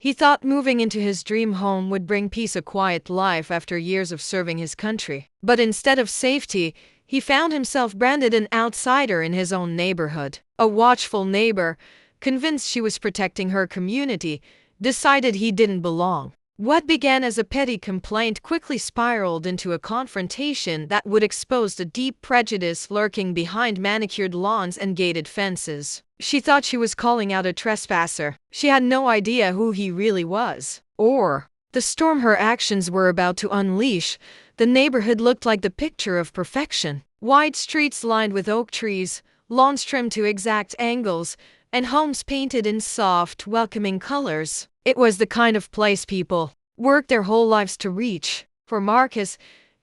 He thought moving into his dream home would bring peace, a quiet life after years of serving his country. But instead of safety, he found himself branded an outsider in his own neighborhood. A watchful neighbor, convinced she was protecting her community, decided he didn't belong. What began as a petty complaint quickly spiraled into a confrontation that would expose the deep prejudice lurking behind manicured lawns and gated fences. She thought she was calling out a trespasser. She had no idea who he really was, or the storm her actions were about to unleash. The neighborhood looked like the picture of perfection. Wide streets lined with oak trees, lawns trimmed to exact angles, and homes painted in soft, welcoming colors. It was the kind of place people worked their whole lives to reach. For Marcus,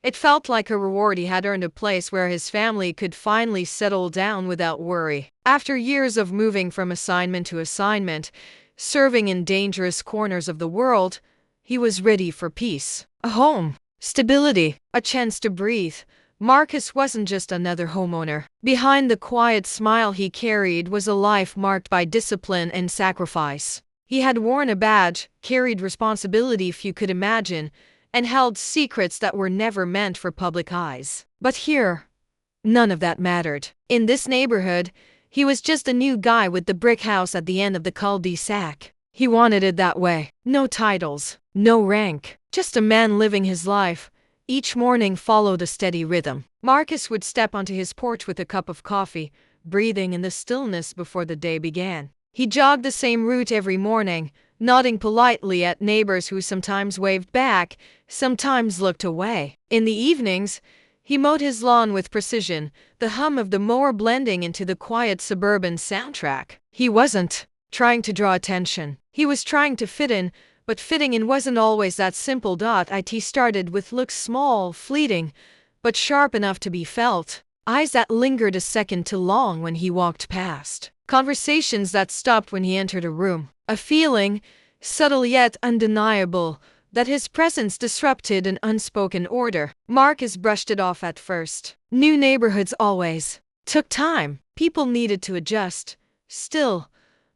it felt like a reward. He had earned a place where his family could finally settle down without worry. After years of moving from assignment to assignment, serving in dangerous corners of the world, he was ready for peace. A home, stability, a chance to breathe. Marcus wasn't just another homeowner. Behind the quiet smile he carried was a life marked by discipline and sacrifice. He had worn a badge, carried responsibility few could imagine, and held secrets that were never meant for public eyes. But here, none of that mattered. In this neighborhood, he was just a new guy with the brick house at the end of the cul-de-sac. He wanted it that way. No titles, no rank, just a man living his life. Each morning followed a steady rhythm. Marcus would step onto his porch with a cup of coffee, breathing in the stillness before the day began. He jogged the same route every morning, nodding politely at neighbors who sometimes waved back, sometimes looked away. In the evenings, he mowed his lawn with precision, the hum of the mower blending into the quiet suburban soundtrack. He wasn't trying to draw attention. He was trying to fit in, but fitting in wasn't always that simple. It started with looks small, fleeting, but sharp enough to be felt. Eyes that lingered a second too long when he walked past. Conversations that stopped when he entered a room. A feeling, subtle yet undeniable, that his presence disrupted an unspoken order. Marcus brushed it off at first. New neighborhoods always took time. People needed to adjust. Still,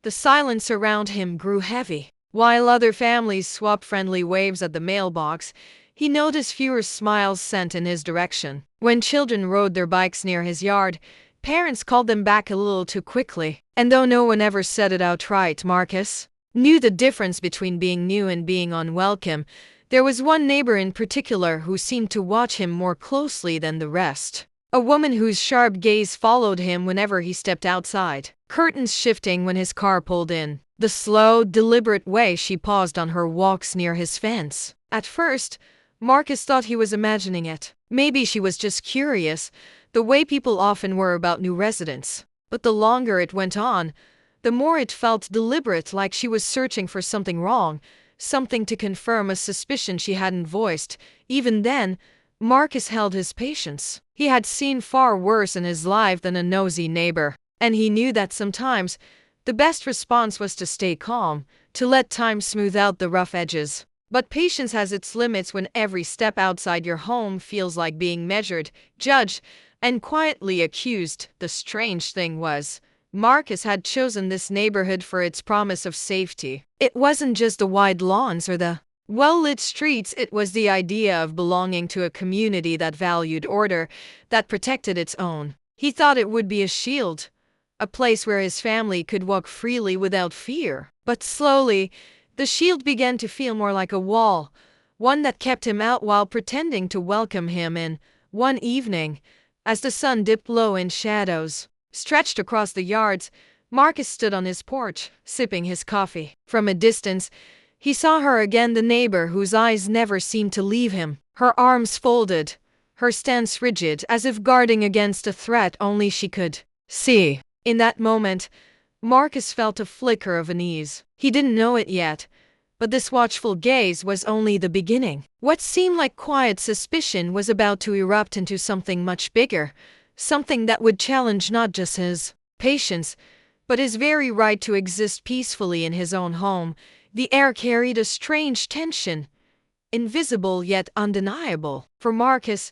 the silence around him grew heavy. While other families swapped friendly waves at the mailbox, he noticed fewer smiles sent in his direction. When children rode their bikes near his yard, parents called them back a little too quickly. And though no one ever said it outright, Marcus knew the difference between being new and being unwelcome. There was one neighbor in particular who seemed to watch him more closely than the rest. A woman whose sharp gaze followed him whenever he stepped outside. Curtains shifting when his car pulled in. The slow, deliberate way she paused on her walks near his fence. At first, Marcus thought he was imagining it. Maybe she was just curious, the way people often were about new residents. But the longer it went on, the more it felt deliberate, like she was searching for something wrong, something to confirm a suspicion she hadn't voiced. Even then, Marcus held his patience. He had seen far worse in his life than a nosy neighbor, and he knew that sometimes the best response was to stay calm, to let time smooth out the rough edges. But patience has its limits when every step outside your home feels like being measured, judged, and quietly accused. The strange thing was, Marcus had chosen this neighborhood for its promise of safety. It wasn't just the wide lawns or the well-lit streets, it was the idea of belonging to a community that valued order, that protected its own. He thought it would be a shield, a place where his family could walk freely without fear. But slowly, the shield began to feel more like a wall, one that kept him out while pretending to welcome him in. One evening, as the sun dipped low in shadows stretched across the yards, Marcus stood on his porch, sipping his coffee. From a distance, he saw her again, the neighbor whose eyes never seemed to leave him. Her arms folded, her stance rigid, as if guarding against a threat only she could see. In that moment, Marcus felt a flicker of unease. He didn't know it yet, but this watchful gaze was only the beginning. What seemed like quiet suspicion was about to erupt into something much bigger, something that would challenge not just his patience, but his very right to exist peacefully in his own home. The air carried a strange tension, invisible yet undeniable. For Marcus,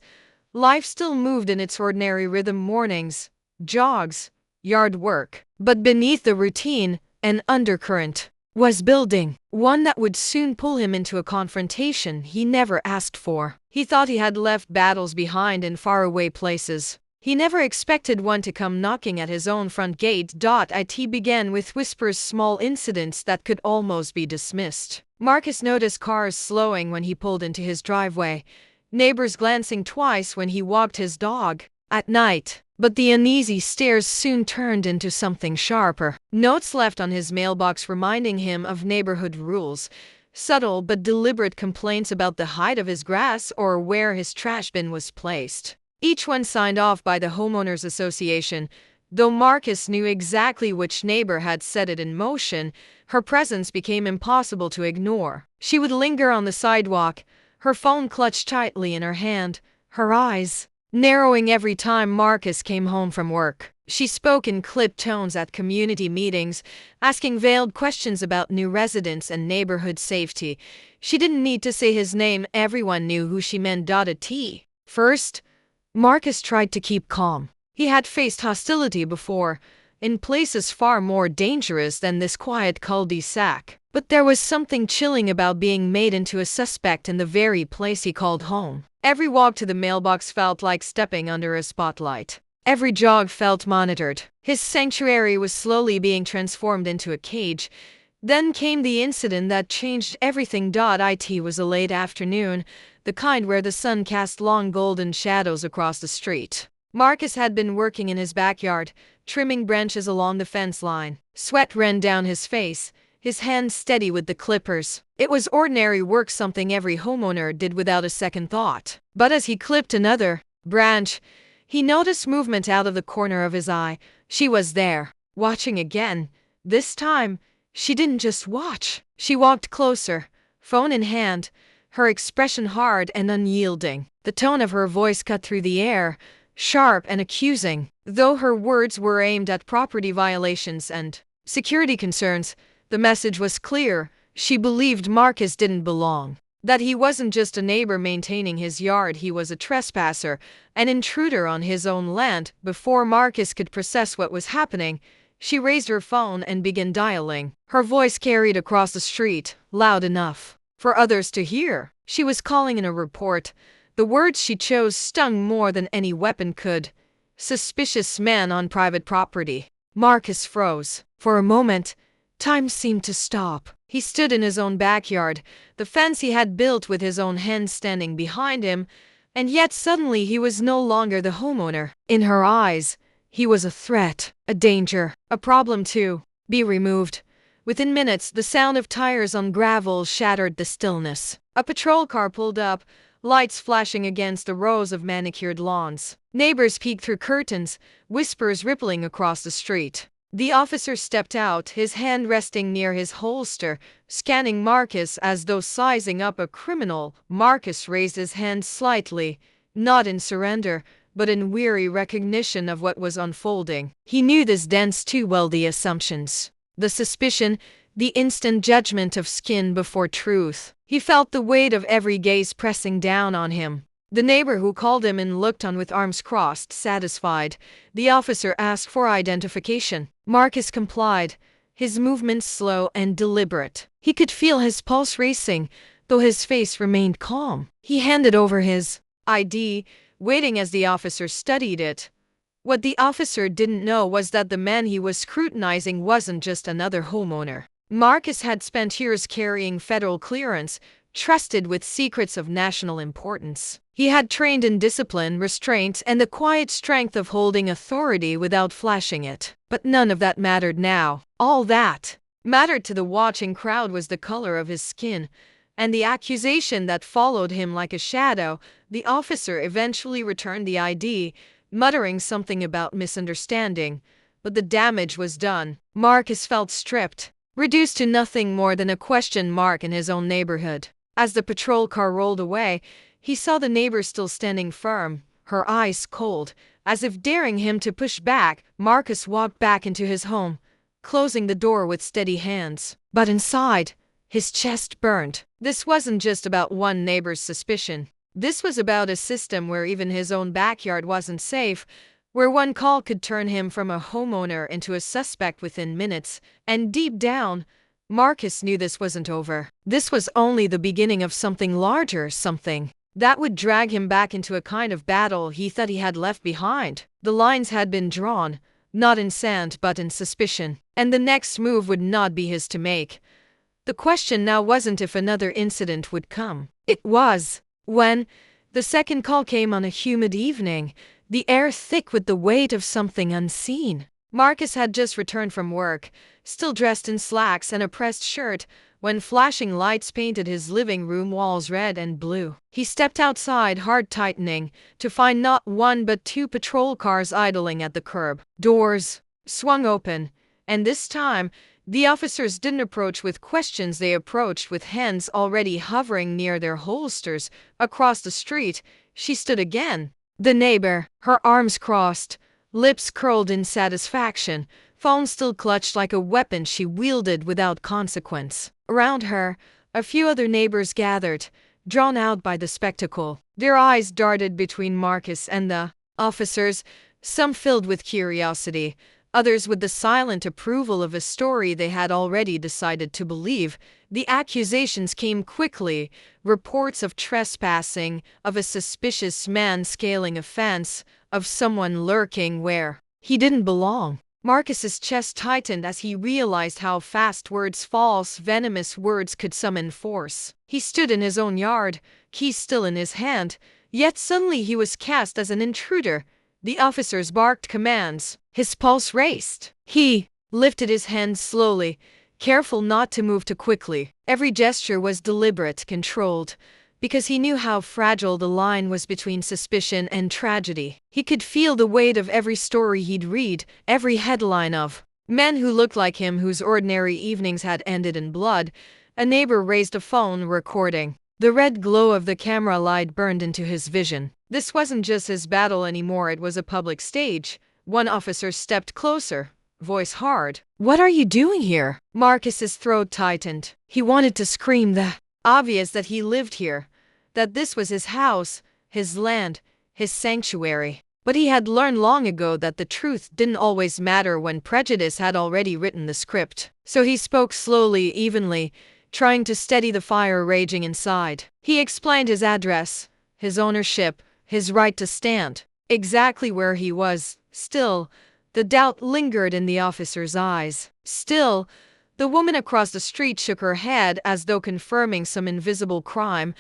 life still moved in its ordinary rhythm: mornings, jogs, yard work. But beneath the routine, an undercurrent was building, one that would soon pull him into a confrontation he never asked for. He thought he had left battles behind in faraway places. He never expected one to come knocking at his own front gate. It began with whispers, small incidents that could almost be dismissed. Marcus noticed cars slowing when he pulled into his driveway, neighbors glancing twice when he walked his dog at night. But the uneasy stares soon turned into something sharper. Notes left on his mailbox reminding him of neighborhood rules, subtle but deliberate complaints about the height of his grass or where his trash bin was placed. Each one signed off by the homeowners association. Though Marcus knew exactly which neighbor had set it in motion, her presence became impossible to ignore. She would linger on the sidewalk, her phone clutched tightly in her hand, her eyes narrowing every time Marcus came home from work. She spoke in clipped tones at community meetings, asking veiled questions about new residents and neighborhood safety. She didn't need to say his name, everyone knew who she meant. First, Marcus tried to keep calm. He had faced hostility before, in places far more dangerous than this quiet cul-de-sac. But there was something chilling about being made into a suspect in the very place he called home. Every walk to the mailbox felt like stepping under a spotlight. Every jog felt monitored. His sanctuary was slowly being transformed into a cage. Then came the incident that changed everything. It was a late afternoon, the kind where the sun cast long golden shadows across the street. Marcus had been working in his backyard, trimming branches along the fence line. Sweat ran down his face, his hands steady with the clippers. It was ordinary work, something every homeowner did without a second thought. But as he clipped another branch, he noticed movement out of the corner of his eye. She was there, watching again. This time, she didn't just watch. She walked closer, phone in hand, her expression hard and unyielding. The tone of her voice cut through the air, sharp and accusing. Though her words were aimed at property violations and security concerns, the message was clear. She believed Marcus didn't belong. That he wasn't just a neighbor maintaining his yard, he was a trespasser, an intruder on his own land. Before Marcus could process what was happening, she raised her phone and began dialing. Her voice carried across the street, loud enough for others to hear. She was calling in a report. The words she chose stung more than any weapon could. Suspicious man on private property. Marcus froze. For a moment, time seemed to stop. He stood in his own backyard, the fence he had built with his own hen standing behind him, and yet suddenly he was no longer the homeowner. In her eyes, he was a threat, a danger, a problem to be removed. Within minutes, the sound of tires on gravel shattered the stillness. A patrol car pulled up, lights flashing against the rows of manicured lawns. Neighbors peeked through curtains, whispers rippling across the street. The officer stepped out, his hand resting near his holster, scanning Marcus as though sizing up a criminal. Marcus raised his hand slightly, not in surrender, but in weary recognition of what was unfolding. He knew this dance too well, the assumptions, the suspicion, the instant judgment of skin before truth. He felt the weight of every gaze pressing down on him. The neighbor who called him in looked on with arms crossed, satisfied. The officer asked for identification. Marcus complied, his movements slow and deliberate. He could feel his pulse racing, though his face remained calm. He handed over his ID, waiting as the officer studied it. What the officer didn't know was that the man he was scrutinizing wasn't just another homeowner. Marcus had spent years carrying federal clearance, trusted with secrets of national importance. He had trained in discipline, restraint, and the quiet strength of holding authority without flashing it. But none of that mattered now. All that mattered to the watching crowd was the color of his skin, and the accusation that followed him like a shadow. The officer eventually returned the ID, muttering something about misunderstanding, but the damage was done. Marcus felt stripped, reduced to nothing more than a question mark in his own neighborhood. As the patrol car rolled away, he saw the neighbor still standing firm, her eyes cold, as if daring him to push back. Marcus walked back into his home, closing the door with steady hands. But inside, his chest burned. This wasn't just about one neighbor's suspicion. This was about a system where even his own backyard wasn't safe, where one call could turn him from a homeowner into a suspect within minutes. And deep down, Marcus knew this wasn't over. This was only the beginning of something larger, something that would drag him back into a kind of battle he thought he had left behind. The lines had been drawn, not in sand but in suspicion, and the next move would not be his to make. The question now wasn't if another incident would come. It was when the second call came on a humid evening, the air thick with the weight of something unseen. Marcus had just returned from work, still dressed in slacks and a pressed shirt, when flashing lights painted his living room walls red and blue. He stepped outside, heart tightening, to find not one but two patrol cars idling at the curb. Doors swung open, and this time, the officers didn't approach with questions, they approached with hands already hovering near their holsters. Across the street, she stood again. The neighbor, her arms crossed, lips curled in satisfaction, phone still clutched like a weapon she wielded without consequence. Around her, a few other neighbors gathered, drawn out by the spectacle. Their eyes darted between Marcus and the officers, some filled with curiosity, others with the silent approval of a story they had already decided to believe. The accusations came quickly, reports of trespassing, of a suspicious man scaling a fence, of someone lurking where he didn't belong. Marcus's chest tightened as he realized how fast words, false, venomous words, could summon force. He stood in his own yard, keys still in his hand, yet suddenly he was cast as an intruder. The officers barked commands. His pulse raced. He lifted his hands slowly, careful not to move too quickly. Every gesture was deliberate, controlled, because he knew how fragile the line was between suspicion and tragedy. He could feel the weight of every story he'd read, every headline of men who looked like him, whose ordinary evenings had ended in blood. A neighbor raised a phone, recording. The red glow of the camera light burned into his vision. This wasn't just his battle anymore, it was a public stage. One officer stepped closer, voice hard. "What are you doing here?" Marcus's throat tightened. He wanted to scream the obvious, that he lived here, that this was his house, his land, his sanctuary. But he had learned long ago that the truth didn't always matter when prejudice had already written the script. So he spoke slowly, evenly, trying to steady the fire raging inside. He explained his address, his ownership, his right to stand exactly where he was. Still, the doubt lingered in the officer's eyes. Still, the woman across the street shook her head as though confirming some invisible crime.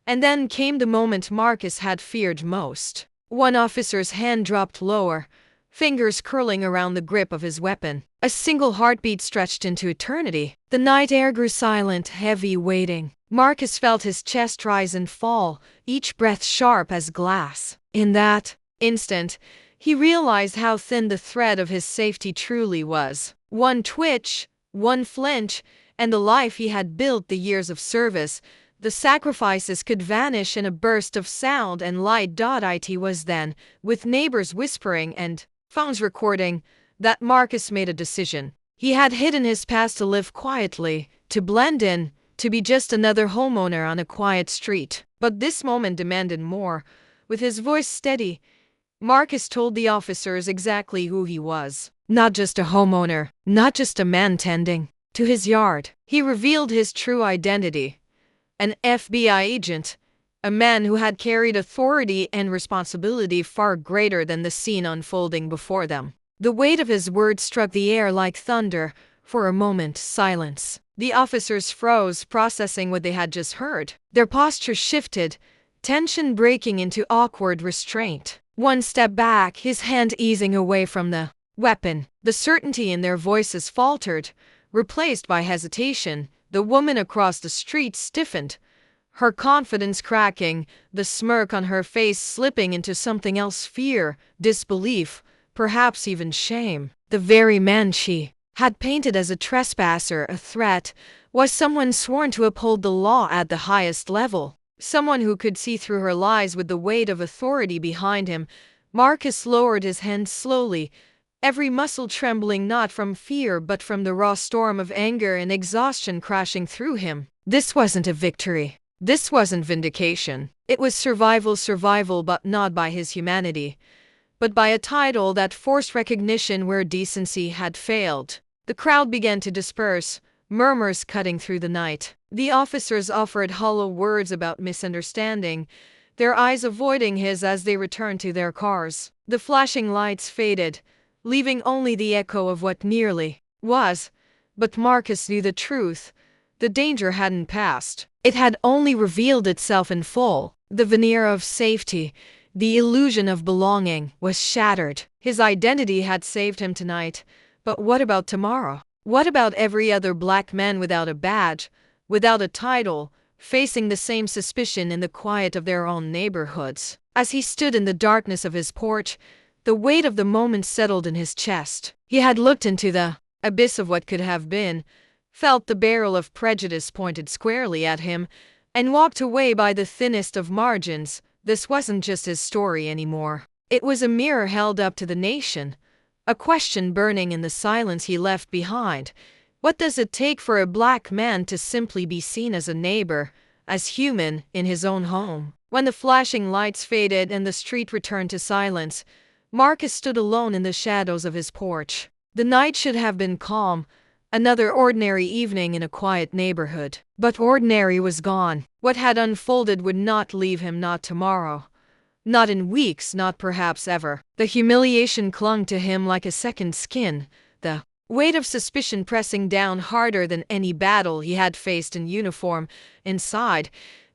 And then came the moment Marcus had feared most. One officer's hand dropped lower, fingers curling around the grip of his weapon. A single heartbeat stretched into eternity. The night air grew silent, heavy, waiting. Marcus felt his chest rise and fall, each breath sharp as glass. In that instant, he realized how thin the thread of his safety truly was. One twitch, one flinch, and the life he had built, the years of service, the sacrifices, could vanish in a burst of sound and light. It was then, with neighbors whispering and phones recording, that Marcus made a decision. He had hidden his past to live quietly, to blend in, to be just another homeowner on a quiet street. But this moment demanded more. With his voice steady, Marcus told the officers exactly who he was. Not just a homeowner, not just a man tending to his yard. He revealed his true identity. An FBI agent, a man who had carried authority and responsibility far greater than the scene unfolding before them. The weight of his words struck the air like thunder. For a moment, silence. The officers froze, processing what they had just heard. Their posture shifted, tension breaking into awkward restraint. One step back, his hand easing away from the weapon. The certainty in their voices faltered, replaced by hesitation. The woman across the street stiffened, her confidence cracking, the smirk on her face slipping into something else: fear, disbelief, perhaps even shame. The very man she had painted as a trespasser, a threat, was someone sworn to uphold the law at the highest level. Someone who could see through her lies with the weight of authority behind him. Marcus lowered his hand slowly, every muscle trembling, not from fear but from the raw storm of anger and exhaustion crashing through him. This wasn't a victory. This wasn't vindication. It was survival, but not by his humanity, but by a title that forced recognition where decency had failed. The crowd began to disperse. murmurs cutting through the night. The officers offered hollow words about misunderstanding, their eyes avoiding his as they returned to their cars. The flashing lights faded, leaving only the echo of what nearly was. But Marcus knew the truth. The danger hadn't passed. It had only revealed itself in full. The veneer of safety, the illusion of belonging, was shattered. His identity had saved him tonight, but what about tomorrow? What about every other black man without a badge, without a title, facing the same suspicion in the quiet of their own neighborhoods? As he stood in the darkness of his porch, the weight of the moment settled in his chest. He had looked into the abyss of what could have been, felt the barrel of prejudice pointed squarely at him, and walked away by the thinnest of margins. This wasn't just his story anymore. It was a mirror held up to the nation, a question burning in the silence he left behind. What does it take for a black man to simply be seen as a neighbor, as human, in his own home? When the flashing lights faded and the street returned to silence, Marcus stood alone in the shadows of his porch. The night should have been calm, another ordinary evening in a quiet neighborhood. But ordinary was gone. What had unfolded would not leave him, not tomorrow. Not in weeks, not perhaps ever. The humiliation clung to him like a second skin, the weight of suspicion pressing down harder than any battle he had faced in uniform. Inside,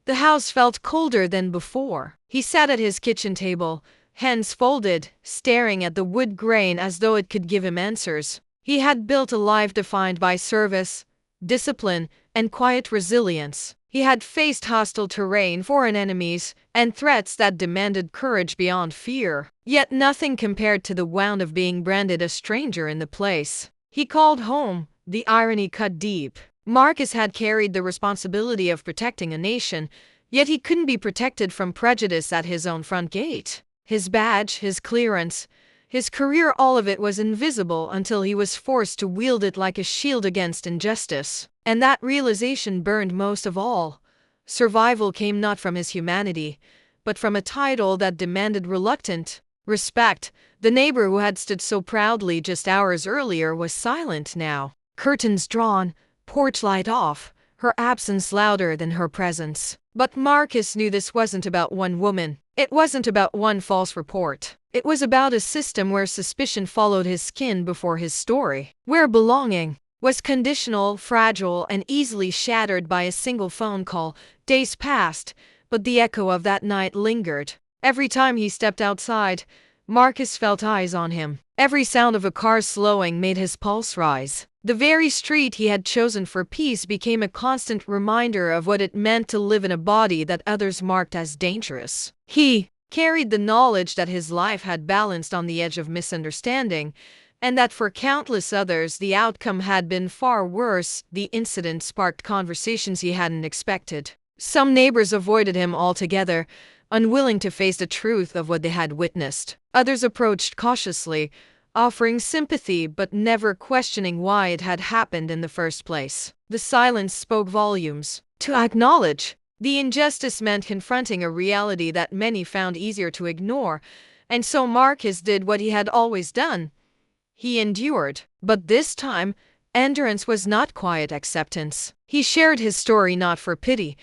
the house felt colder than before. He sat at his kitchen table, hands folded, staring at the wood grain as though it could give him answers. He had built a life defined by service, discipline, and quiet resilience. He had faced hostile terrain, foreign enemies, and threats that demanded courage beyond fear. Yet nothing compared to the wound of being branded a stranger in the place he called home. The irony cut deep. Marcus had carried the responsibility of protecting a nation, yet he couldn't be protected from prejudice at his own front gate. His badge, his clearance, his career, all of it was invisible until he was forced to wield it like a shield against injustice. And that realization burned most of all. Survival came not from his humanity, but from a title that demanded reluctant respect. The neighbor who had stood so proudly just hours earlier was silent now. Curtains drawn, porch light off, her absence louder than her presence. But Marcus knew this wasn't about one woman. It wasn't about one false report. It was about a system where suspicion followed his skin before his story, where belonging was conditional, fragile, and easily shattered by a single phone call. Days passed, but the echo of that night lingered. Every time he stepped outside, Marcus felt eyes on him. Every sound of a car slowing made his pulse rise. The very street he had chosen for peace became a constant reminder of what it meant to live in a body that others marked as dangerous. He carried the knowledge that his life had balanced on the edge of misunderstanding, and that for countless others the outcome had been far worse. The incident sparked conversations he hadn't expected. Some neighbors avoided him altogether, unwilling to face the truth of what they had witnessed. Others approached cautiously, offering sympathy but never questioning why it had happened in the first place. The silence spoke volumes. To acknowledge the injustice meant confronting a reality that many found easier to ignore, and so Marcus did what he had always done. He endured. But this time, endurance was not quiet acceptance. He shared his story not for pity,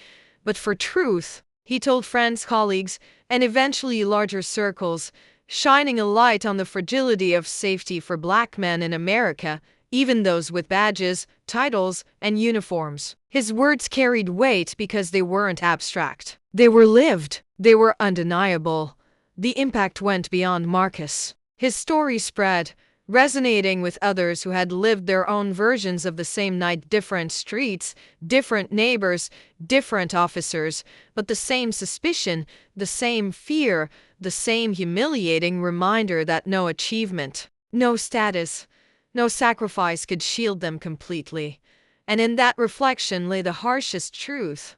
but for truth. He told friends, colleagues, and eventually larger circles, shining a light on the fragility of safety for black men in America, even those with badges, titles, and uniforms. His words carried weight because they weren't abstract. They were lived. They were undeniable. The impact went beyond Marcus. His story spread, resonating with others who had lived their own versions of the same night. Different streets, different neighbors, different officers, but the same suspicion, the same fear, the same humiliating reminder that no achievement, no status, no sacrifice could shield them completely. And in that reflection lay the harshest truth.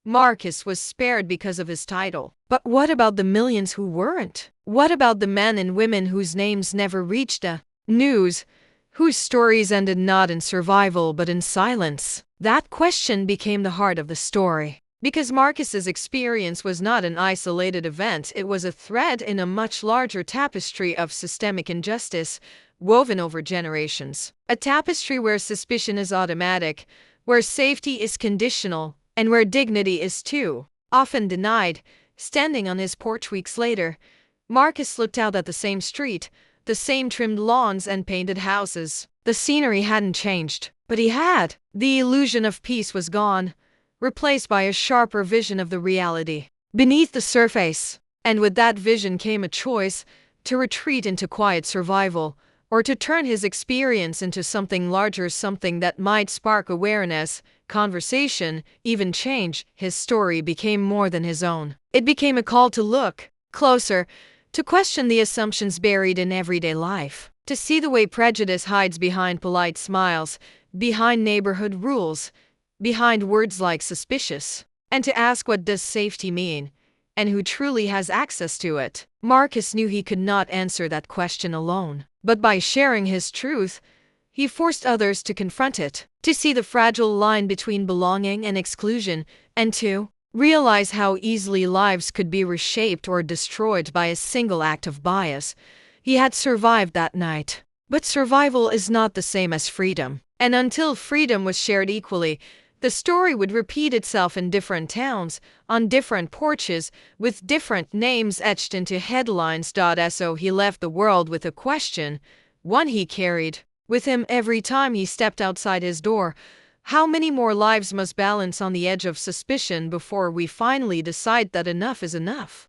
Marcus was spared because of his title. But what about the millions who weren't? What about the men and women whose names never reached the news, whose stories ended not in survival but in silence? That question became the heart of the story. Because Marcus's experience was not an isolated event, it was a thread in a much larger tapestry of systemic injustice, woven over generations. A tapestry where suspicion is automatic, where safety is conditional, and where dignity is too often denied. Standing on his porch weeks later, Marcus looked out at the same street, the same trimmed lawns and painted houses. The scenery hadn't changed, but he had. The illusion of peace was gone, replaced by a sharper vision of the reality beneath the surface. And with that vision came a choice: to retreat into quiet survival, or to turn his experience into something larger, something that might spark awareness, conversation, even change. His story became more than his own. It became a call to look closer, to question the assumptions buried in everyday life, to see the way prejudice hides behind polite smiles, behind neighborhood rules, behind words like suspicious, and to ask, what does safety mean, and who truly has access to it? Marcus knew he could not answer that question alone, but by sharing his truth, he forced others to confront it, to see the fragile line between belonging and exclusion, and to realize how easily lives could be reshaped or destroyed by a single act of bias. He had survived that night. But survival is not the same as freedom. And until freedom was shared equally, the story would repeat itself in different towns, on different porches, with different names etched into headlines. So he left the world with a question, one he carried with him every time he stepped outside his door. How many more lives must balance on the edge of suspicion before we finally decide that enough is enough?